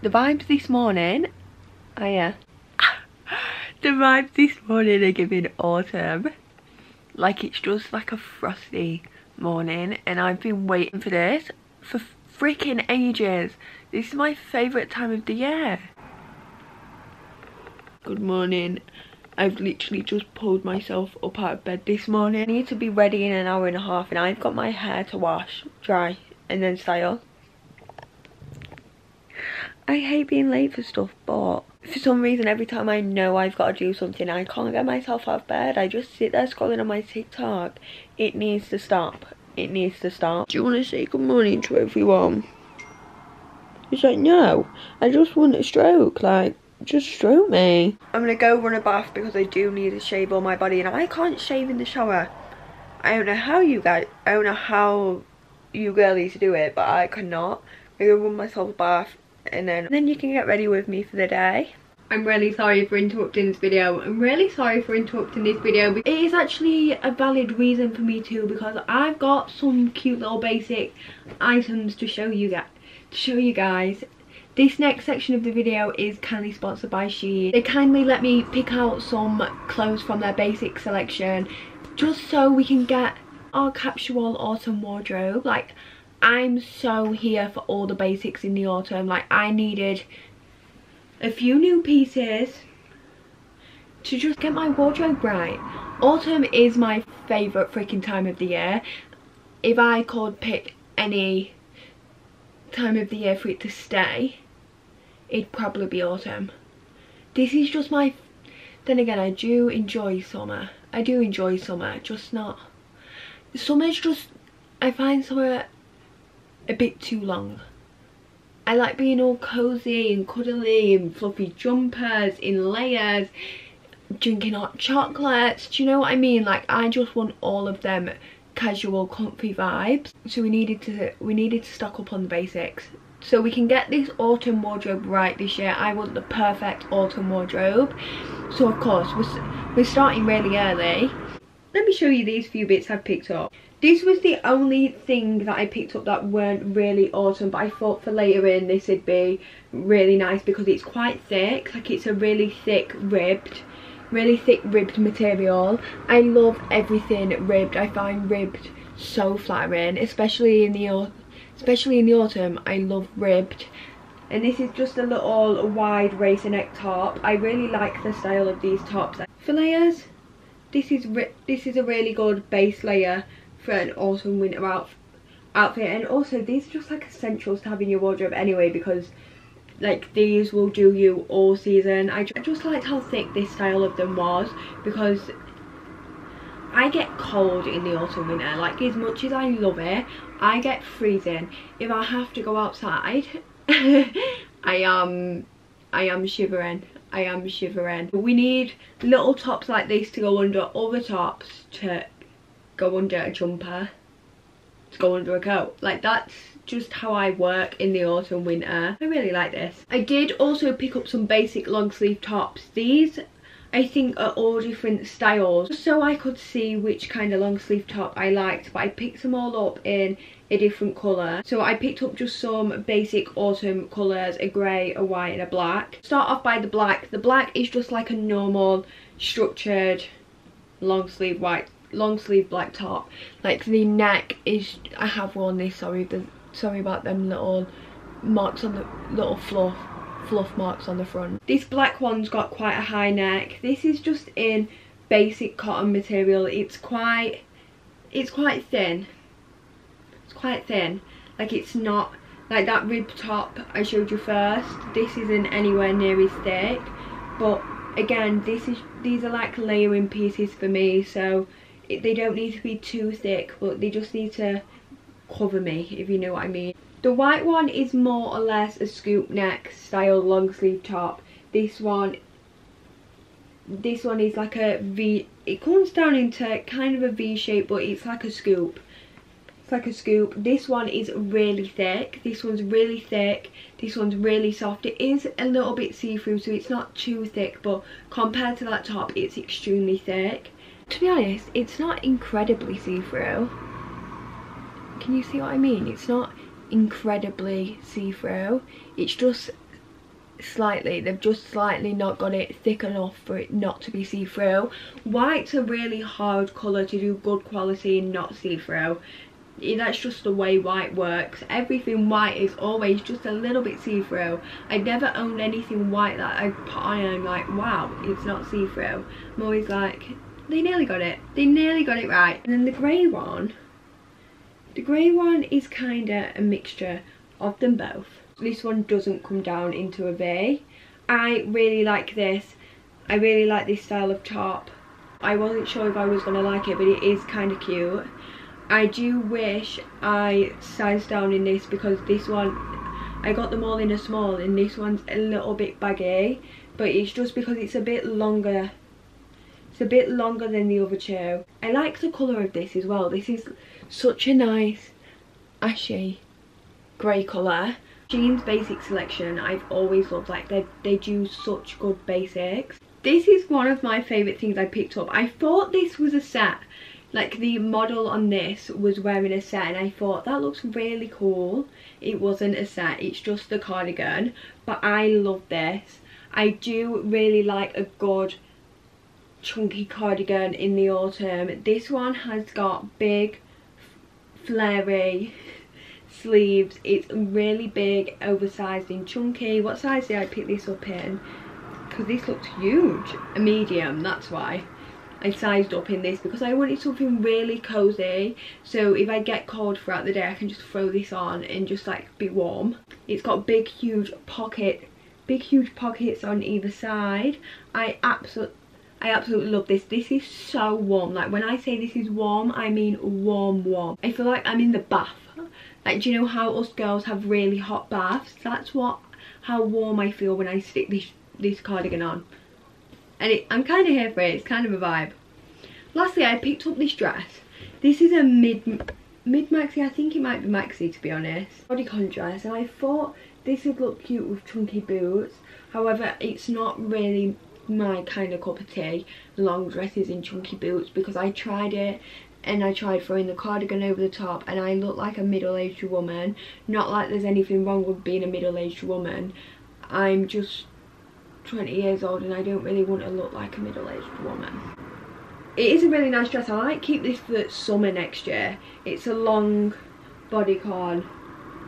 The vibes this morning, oh yeah. The vibes this morning are giving autumn. Like it's just like a frosty morning, and I've been waiting for this for freaking ages. This is my favourite time of the year. Good morning. I've literally just pulled myself up out of bed this morning. I need to be ready in an hour and a half, and I've got my hair to wash, dry, and then style. I hate being late for stuff, but for some reason every time I know I've got to do something, I can't get myself out of bed. I just sit there scrolling on my TikTok. It needs to stop. It needs to stop. Do you want to say good morning to everyone? He's like, no, I just want a stroke. Like, just stroke me. I'm gonna go run a bath because I do need to shave all my body, and I can't shave in the shower. I don't know how you girlies do it, but I cannot. I'm gonna run myself a bath, and then you can get ready with me for the day. I'm really sorry for interrupting this video. It is actually a valid reason for me to, because I've got some cute little basic items to show you guys. This next section of the video is kindly sponsored by SHEIN. They kindly let me pick out some clothes from their basic selection, just so we can get our capsule autumn wardrobe. Like, I'm so here for all the basics in the autumn. Like, I needed a few new pieces to just get my wardrobe right. Autumn is my favourite freaking time of the year. If I could pick any time of the year for it to stay, it'd probably be autumn. This is just my... Then again, I do enjoy summer. Just not... Summer's just... I find summer a bit too long. I like being all cozy and cuddly in fluffy jumpers, in layers, drinking hot chocolates. Do you know what I mean? Like, I just want all of them casual, comfy vibes. So we needed to stock up on the basics, so we can get this autumn wardrobe right this year. I want the perfect autumn wardrobe. So of course we're starting really early. Let me show you these few bits I've picked up. This was the only thing that I picked up that weren't really autumn, but I thought for later in this would be really nice because it's quite thick. Like, it's a really thick ribbed material. I love everything ribbed. I find ribbed so flattering, especially in the autumn. I love ribbed. And this is just a little wide racer neck top. I really like the style of these tops. For layers, this is a really good base layer for an autumn winter outfit. And also, these are just like essentials to have in your wardrobe anyway, because like these will do you all season. I just liked how thick this style of them was, because I get cold in the autumn winter. Like, as much as I love it, I get freezing. If I have to go outside, I am shivering. We need little tops like this to go under other tops, to go under a jumper, to go under a coat. Like, that's just how I work in the autumn winter. I really like this. I did also pick up some basic long sleeve tops. These I think are all different styles, just so I could see which kind of long sleeve top I liked, but I picked them all up in a different colour. So I picked up just some basic autumn colours, a grey, a white and a black. Start off by the black. The black is just like a normal structured long sleeve black top. Like, the neck is, I have worn this, sorry about them little marks on the little fluff marks on the front. This black one's got quite a high neck. This is just in basic cotton material. It's quite thin. Like, it's not like that rib top I showed you first. This isn't anywhere near as thick, but again, these are like layering pieces for me, so they don't need to be too thick, but they just need to cover me, if you know what I mean. The white one is more or less a scoop neck style long sleeve top. This one is like a V. It comes down into kind of a V shape, but it's like a scoop. This one is really thick. This one's really thick. This one's really soft. It is a little bit see-through, so it's not too thick, but compared to that top, it's extremely thick. To be honest, it's not incredibly see-through. Can you see what I mean? It's not incredibly see-through. It's just slightly. They've just slightly not got it thick enough for it not to be see-through. White's a really hard colour to do good quality and not see-through. That's just the way white works. Everything white is always just a little bit see-through. I never owned anything white that I put on and I'm like, wow, it's not see-through. I'm always like, they nearly got it. They nearly got it right. And then the grey one is kind of a mixture of them both. This one doesn't come down into a V. I really like this. I really like this style of top. I wasn't sure if I was going to like it, but it is kind of cute. I do wish I sized down in this, because this one, I got them all in a small and this one's a little bit baggy, but it's just because it's a bit longer. It's a bit longer than the other two. I like the colour of this as well. This is such a nice ashy grey colour. SHEIN's basic selection I've always loved. Like they do such good basics. This is one of my favourite things I picked up. I thought this was a set. Like the model on this was wearing a set and I thought that looks really cool. It wasn't a set, it's just the cardigan, but I love this. I do really like a good chunky cardigan in the autumn. This one has got big flary sleeves. It's really big, oversized and chunky. What size did I pick this up in? Because this looks huge. A medium, that's why I sized up in this, because I wanted something really cozy, so if I get cold throughout the day I can just throw this on and just like be warm. It's got big huge pockets on either side. I absolutely love this. This is so warm. Like when I say this is warm, I mean warm. I feel like I'm in the bath. Like, do you know how us girls have really hot baths? That's how warm I feel when I stick this cardigan on. And I'm kind of here for it. It's kind of a vibe. Lastly, I picked up this dress. This is a mid-maxi. I think it might be maxi, to be honest. Bodycon dress. And I thought this would look cute with chunky boots. However, it's not really my kind of cup of tea, long dresses in chunky boots, because I tried it and I tried throwing the cardigan over the top and I look like a middle-aged woman. Not like there's anything wrong with being a middle-aged woman. I'm just 20 years old and I don't really want to look like a middle-aged woman. It is a really nice dress. I might keep this for summer next year. It's a long bodycon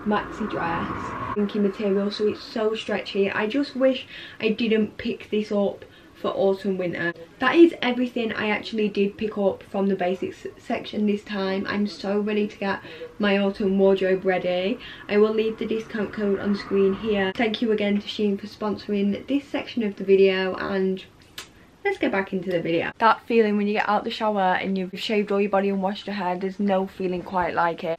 maxi dress, pinky material, so it's so stretchy. I just wish I didn't pick this up for autumn winter. That is everything I actually did pick up from the basics section this time. I'm so ready to get my autumn wardrobe ready. I will leave the discount code on screen here. Thank you again to SHEIN for sponsoring this section of the video, and let's get back into the video. That feeling when you get out the shower and you've shaved all your body and washed your hair, there's no feeling quite like it.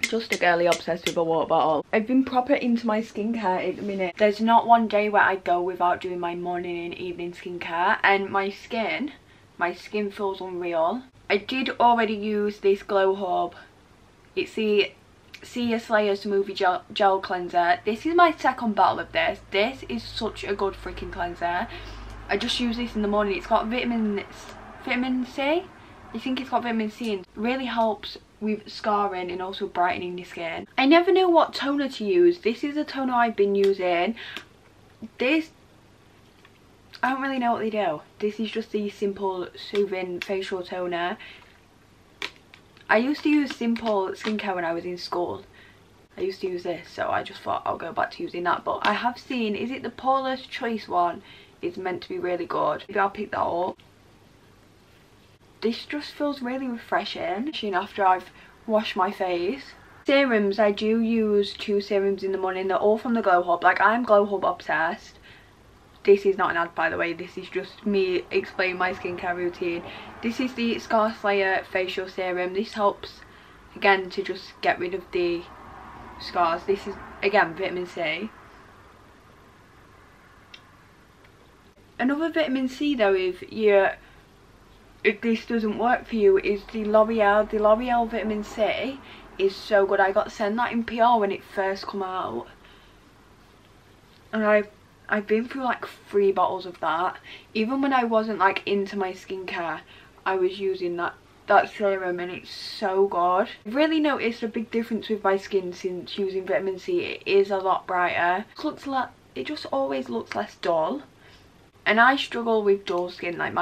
Just a girly obsessed with a water bottle. I've been proper into my skincare at the minute. There's not one day where I go without doing my morning and evening skincare, and my skin feels unreal. I did already use this Glow Hub. It's the Sia Slayer Smoothie Gel Cleanser. This is my second bottle of this. This is such a good freaking cleanser. I just use this in the morning. It's got vitamin C. I think it's got vitamin C and really helps with scarring and also brightening your skin. I never know what toner to use. This is the toner I've been using. This, I don't really know what they do. This is just the Simple Soothing Facial Toner. I used to use Simple Skincare when I was in school. I used to use this, so I just thought I'll go back to using that. But I have seen, is it the Paula's Choice one? It's meant to be really good. Maybe I'll pick that up. This just feels really refreshing after I've washed my face. Serums, I do use 2 serums in the morning. They're all from the Glow Hub. Like, I'm Glow Hub obsessed. This is not an ad, by the way. This is just me explaining my skincare routine. This is the Scar Slayer Facial Serum. This helps, again, to just get rid of the scars. This is, again, vitamin C. Another vitamin C, though, if this doesn't work for you, is the L'Oreal. The L'Oreal vitamin C is so good. I got sent that in PR when it first come out, and I've been through like 3 bottles of that. Even when I wasn't like into my skincare, I was using that that serum and it's so good. I've really noticed a big difference with my skin since using vitamin C. It is a lot brighter. It just always looks less dull. And I struggle with dull skin. Like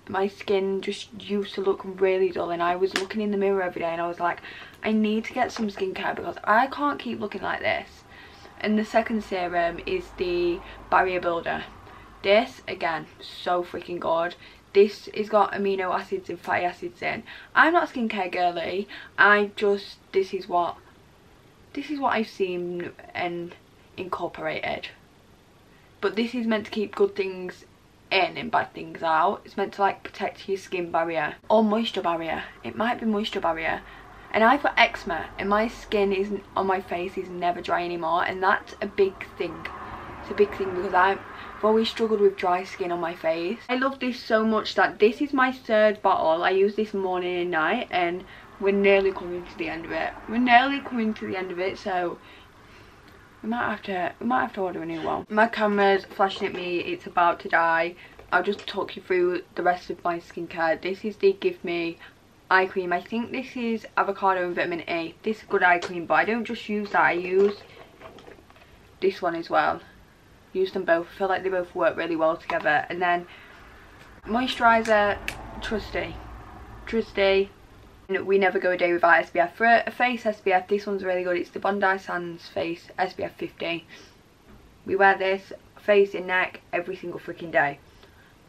my skin just used to look really dull, and I was looking in the mirror every day and I was like, I need to get some skincare because I can't keep looking like this. And the second serum is the barrier builder. This again, so freaking good. This has got amino acids and fatty acids in. I'm not a skincare girly. This is what I've seen and incorporated. But this is meant to keep good things in and bad things out. It's meant to like protect your skin barrier or moisture barrier. It might be moisture barrier. And I've got eczema and my skin on my face is never dry anymore, and that's a big thing. It's a big thing because I've always struggled with dry skin on my face. I love this so much that this is my third bottle. I use this morning and night, and we're nearly coming to the end of it. So we might have to order a new one. My camera's flashing at me, it's about to die. I'll just talk you through the rest of my skincare. This is the Give Me eye cream. I think this is avocado and vitamin A. This is a good eye cream, but I don't just use that, I use this one as well. Use them both. I feel like they both work really well together. And then moisturizer, trusty. We never go a day without SPF. For a face SPF, this one's really good. It's the Bondi Sands face SPF 50. We wear this face and neck every single freaking day.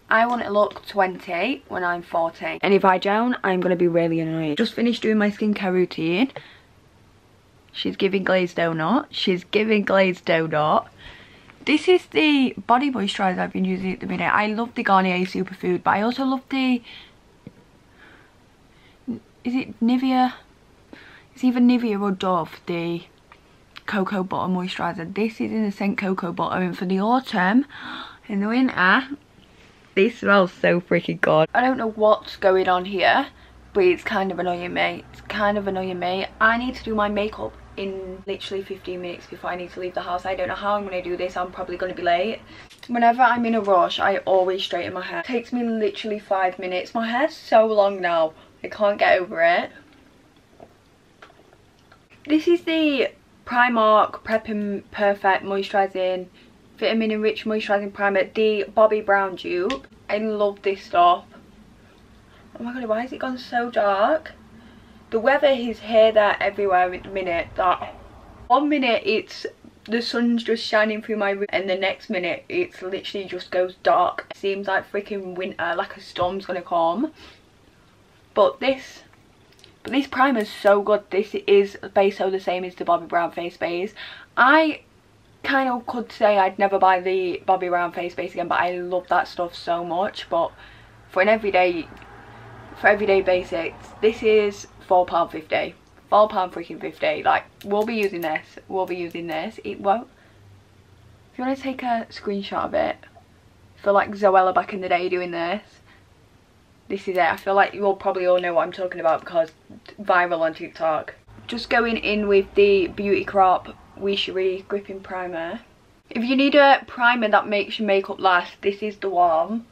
I want to look 20 when I'm 40. And if I don't, I'm going to be really annoyed. Just finished doing my skincare routine. She's giving glazed donut. This is the body moisturiser I've been using at the minute. I love the Garnier Superfood, but I also love the... Is it Nivea? It's either Nivea or Dove, the Cocoa Butter Moisturiser. This is in the scent Cocoa Butter, and for the autumn, in the winter, this smells so freaking good. I don't know what's going on here, but it's kind of annoying me. I need to do my makeup in literally 15 minutes before I need to leave the house. I don't know how I'm going to do this. I'm probably going to be late. Whenever I'm in a rush, I always straighten my hair. It takes me literally 5 minutes. My hair's so long now. I can't get over it. This is the Primark Prep and Perfect Moisturising Vitamin Enriched Moisturising Primer, the Bobbi Brown dupe. I love this stuff. Oh my god, why has it gone so dark? The weather is here, there, everywhere at the minute. That 1 minute it's the sun's just shining through my room, and the next minute it's literally just goes dark. It seems like freaking winter, like a storm's gonna come. But this primer is so good. This is based so the same as the Bobbi Brown face base. I kind of could say I'd never buy the Bobbi Brown face base again, but I love that stuff so much. But for everyday basics, this is £4.50. £4.50. Like, we'll be using this. It won't. If you want to take a screenshot of it, I feel like Zoella back in the day doing this. This is it. I feel like you'll probably all know what I'm talking about because it's viral on TikTok. Just going in with the Beauty Crop Wishery Gripping Primer. If you need a primer that makes your makeup last, this is the one.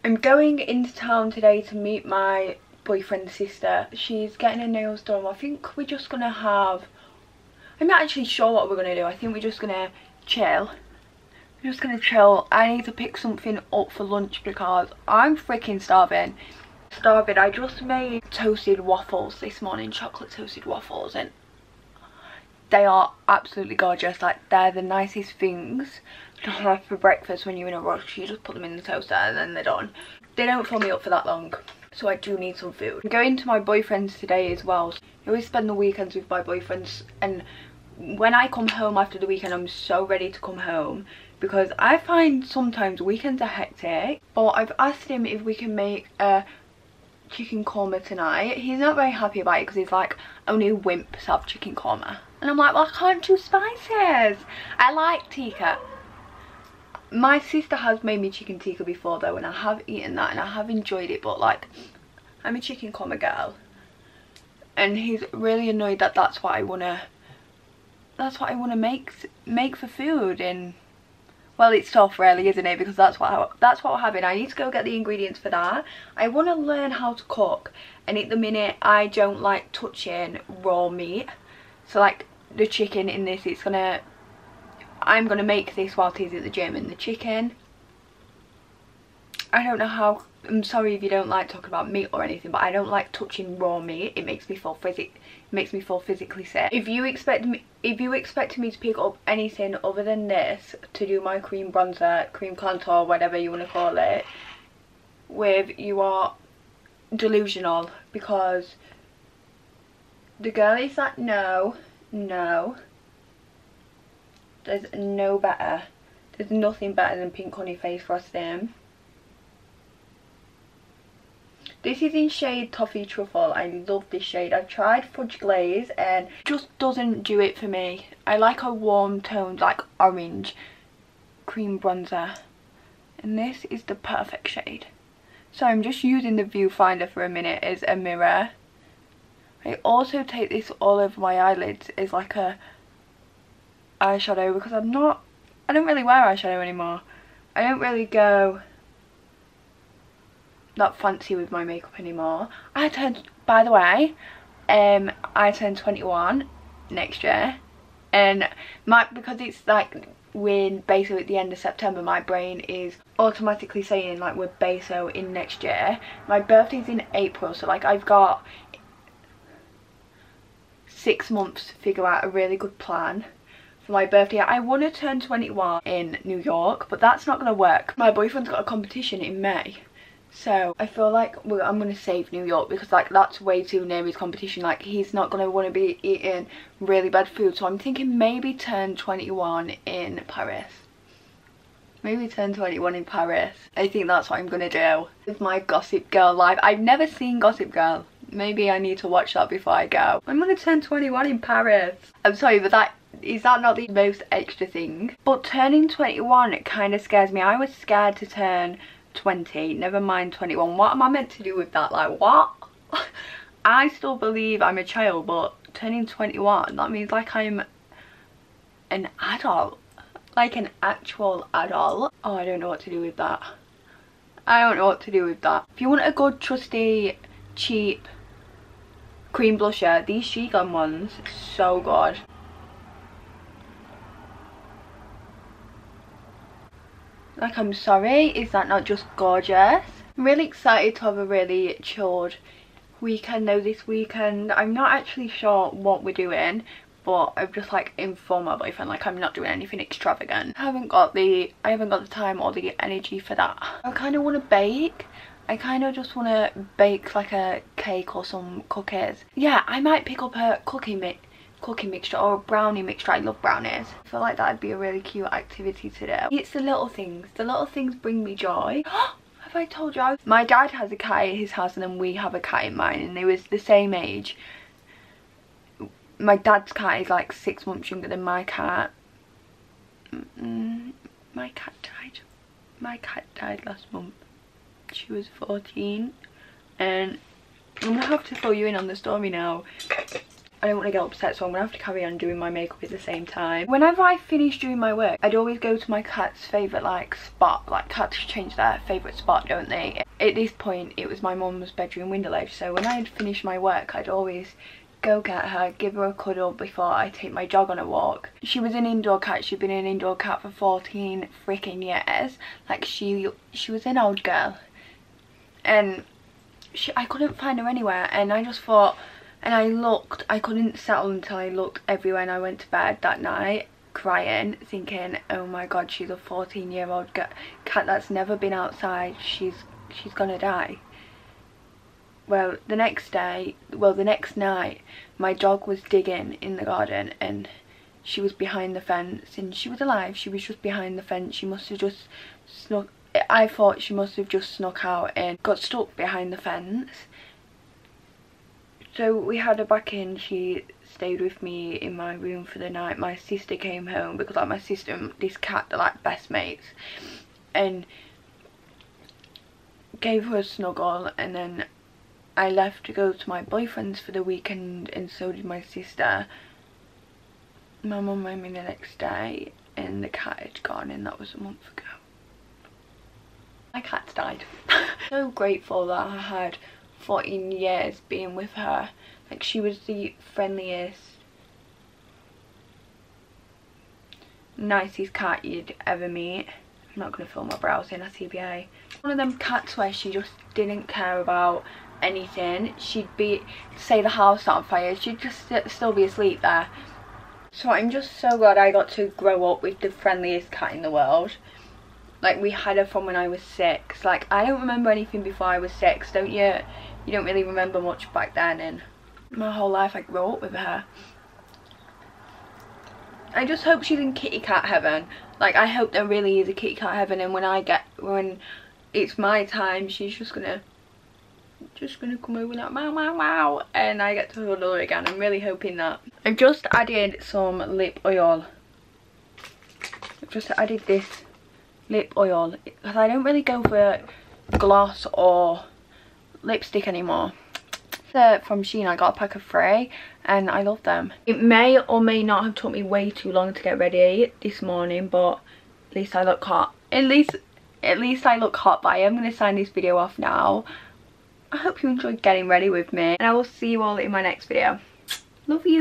I'm going into town today to meet my boyfriend's sister. She's getting her nails done. I think we're just gonna have... I'm not actually sure what we're gonna do. I think we're just gonna chill. I need to pick something up for lunch because I'm freaking starving. I just made toasted waffles this morning, chocolate toasted waffles, and they are absolutely gorgeous. Like, they're the nicest things to have for breakfast when you're in a rush. You just put them in the toaster and then they're done. They don't fill me up for that long, so I do need some food. I'm going to my boyfriend's today as well. I always spend the weekends with my boyfriends, and when I come home after the weekend, I'm so ready to come home because I find sometimes weekends are hectic. But I've asked him if we can make a chicken korma tonight. He's not very happy about it because he's like, only wimps have chicken korma. And I'm like, well, I can't do spices. I like tikka. My sister has made me chicken tikka before though, and I have eaten that and I have enjoyed it, but like, I'm a chicken korma girl. And he's really annoyed that that's what I wanna make for food. And Well, it's tough really, isn't it? Because that's what we're having. I need to go get the ingredients for that. I want to learn how to cook, and at the minute I don't like touching raw meat. So like the chicken in this, I'm gonna make this whilst he's at the gym. And the chicken, I don't know how, I'm sorry if you don't like talking about meat or anything, but I don't like touching raw meat. It makes me feel physically sick. If you expect me to pick up anything other than this to do my cream bronzer, cream contour, whatever you want to call it with, you are delusional, because the girl is like, no, there's no better, there's nothing better than pink honey face frosting. This is in shade Toffee Truffle. I love this shade. I've tried Fudge Glaze and it just doesn't do it for me. I like a warm toned, like orange cream bronzer, and this is the perfect shade. So I'm just using the viewfinder for a minute as a mirror. I also take this all over my eyelids as like a eyeshadow, because I don't really wear eyeshadow anymore. I don't really go that fancy with my makeup anymore. By the way, I turn 21 next year, and because it's like we're basically at the end of September, my brain is automatically saying like we're baso in next year. My birthday's in April, so like I've got 6 months to figure out a really good plan for my birthday. I want to turn 21 in New York, but that's not going to work. My boyfriend's got a competition in May, so I feel like I'm going to save New York, because like that's way too near his competition. Like he's not going to want to be eating really bad food. So I'm thinking maybe turn 21 in Paris. Maybe turn 21 in Paris. I think that's what I'm going to do with my Gossip Girl life. I've never seen Gossip Girl. Maybe I need to watch that before I go. I'm going to turn 21 in Paris. I'm sorry, but is that not the most extra thing? But turning 21, it kind of scares me. I was scared to turn 20, never mind 21. What am I meant to do with that? Like what? I still believe I'm a child, but turning 21, that means like I'm an adult, like an actual adult. Oh, I don't know what to do with that. I don't know what to do with that. If you want a good trusty cheap cream blusher, these SHEIN ones, so good. Like, I'm sorry, is that not just gorgeous? I'm really excited to have a really chilled weekend though this weekend. I'm not actually sure what we're doing, but I've just like informed my boyfriend like I'm not doing anything extravagant. I haven't got the time or the energy for that. I kind of want to bake. I kind of just want to bake like a cake or some cookies. Yeah, I might pick up a cookie mixture or a brownie mixture. I love brownies. I feel like that'd be a really cute activity to do. It's the little things. The little things bring me joy. Have I told you? My dad has a cat at his house and then we have a cat in mine, and they was the same age. My dad's cat is like 6 months younger than my cat. My cat died. My cat died last month. She was 14, and I'm gonna have to fill you in on the story now. I don't want to get upset, so I'm gonna have to carry on doing my makeup at the same time. Whenever I finish doing my work, I'd always go to my cat's favourite like spot. Like cats change their favourite spot, don't they? At this point it was my mum's bedroom window ledge, so when I'd finished my work I'd always go get her, give her a cuddle before I take my dog on a walk. She was an indoor cat. She'd been an indoor cat for 14 freaking years. Like she was an old girl, and I couldn't find her anywhere, and I just thought, and I looked, I couldn't settle until I looked everywhere, and I went to bed that night crying, thinking, oh my god, she's a 14-year-old cat that's never been outside. She's gonna die. Well, the next night, my dog was digging in the garden and she was behind the fence, and she was alive. She was just behind the fence. She must have just snuck, I thought she must have just snuck out and got stuck behind the fence. So we had her back in. She stayed with me in my room for the night. My sister came home because like my sister and this cat are like best mates, and gave her a snuggle, and then I left to go to my boyfriend's for the weekend, and so did my sister. My mum rang me the next day and the cat had gone, and that was a month ago. My cat's died. So grateful that I had 14 years being with her. Like, she was the friendliest, nicest cat you'd ever meet. I'm not going to film my brows in a TBA. One of them cats where she just didn't care about anything. She'd be, say the house on fire, she'd just still be asleep there. So I'm just so glad I got to grow up with the friendliest cat in the world. Like, we had her from when I was 6. Like, I don't remember anything before I was 6, don't you? You don't really remember much back then, and my whole life I grew up with her. I just hope she's in kitty cat heaven. Like, I hope there really is a kitty cat heaven, and when it's my time, she's just gonna come over like meow meow meow, and I get to hold her again. I'm really hoping that. I've just added some lip oil. I've just added this lip oil because I don't really go for gloss or lipstick anymore. From SHEIN, I got a pack of 3 and I love them. It may or may not have took me way too long to get ready this morning, but at least I look hot. At least I look hot. But I am going to sign this video off now. I hope you enjoyed getting ready with me, and I will see you all in my next video. Love you.